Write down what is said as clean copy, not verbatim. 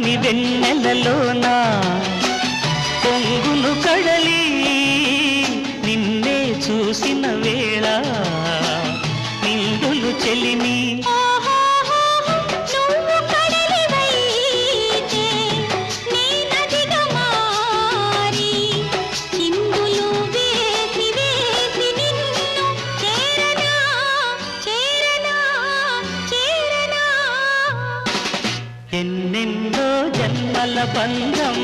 చల్లని వెన్నెలలోన పొంగును కడలి నిన్నే చూసిన వేళ నిండును చెలిమి ఎన్నెన్నో జన్మల బంధం